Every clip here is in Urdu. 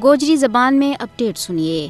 گوجری زبان میں اپڈیٹ سنیے۔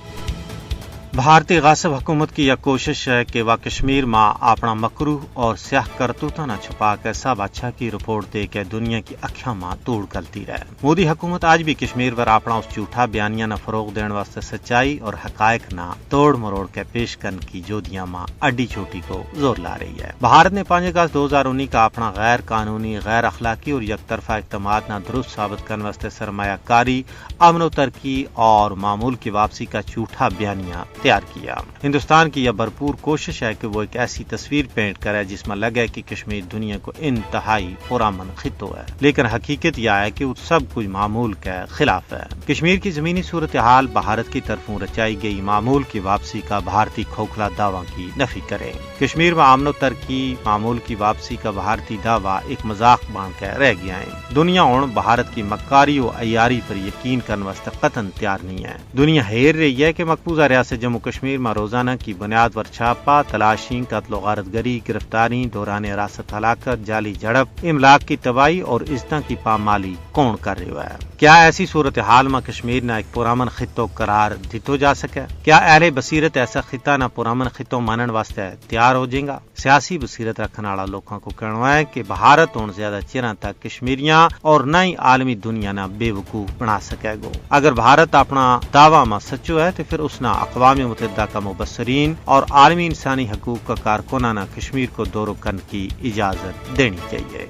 بھارتی غاصب حکومت کی یہ کوشش ہے کہ وہ کشمیر میں اپنا مکروہ اور سیاہ کرتوتہ نہ چھپا کر سب اچھا کی رپورٹ دے کے دنیا کی اکھیاں ماں توڑ کرتی رہے۔ مودی حکومت آج بھی کشمیر پر اپنا اس جھوٹا بیانیہ نہ فروغ دینے واسطے سچائی اور حقائق نہ توڑ مروڑ کے پیش کرنے کی جودیاں ماں اڈی چھوٹی کو زور لا رہی ہے۔ بھارت نے 5 اگست 2019 کا اپنا غیر قانونی، غیر اخلاقی اور یک طرفہ اقدامات نہ درست ثابت کرنے واسطے سرمایہ کاری، امن و ترقی اور معمول کی واپسی کا جھوٹا بیانیہ تیار کیا۔ ہندوستان کی یہ بھرپور کوشش ہے کہ وہ ایک ایسی تصویر پینٹ کرے جس میں لگے کہ کشمیر دنیا کو انتہائی پرامن خطہ ہے، لیکن حقیقت یہ ہے کہ وہ سب کچھ معمول کے خلاف ہے۔ کشمیر کی زمینی صورتحال بھارت کی طرفوں رچائی گئی معمول کی واپسی کا بھارتی کھوکھلا دعویٰ کی نفی کرے۔ کشمیر میں امن و ترقی، معمول کی واپسی کا بھارتی دعویٰ ایک مذاق بن کے رہ گیا ہے۔ دنیا ہن بھارت کی مکاری و عیاری پر یقین کرنے واسطے قطعاً تیار نہیں ہے۔ دنیا ہیر رہی ہے کہ مقبوضہ ریاست جموں کشمیر میں روزانہ کی بنیاد پر چھاپا، تلاشی، قتل و غارت گری، گرفتاری، دوران حراست ہلاکت، جعلی جھڑپ، املاک کی تباہی اور عزتوں کی پامالی کون کر رہا ہے؟ کیا ایسی صورتحال میں کشمیر نہ ایک پرامن خطہ قرار دیتو جا سکے؟ کیا اہل بصیرت ایسا خطہ نہ پرامن خطہ مانن واسطے تیار ہو جائے گا؟ سیاسی بصیرت رکھنے والا لوگوں کو کہنا ہے کہ بھارت ہوں زیادہ چیراں تک کشمیریاں اور نہ ہی عالمی دنیا نہ بے وقوف بنا سکے گا۔ اگر بھارت اپنا دعویٰ میں سچو ہے تو پھر اس نے اقوام متحدہ کا مبصرین اور عالمی انسانی حقوق کا کارکنانہ کشمیر کو دورہ کرنے کی اجازت دینی چاہیے۔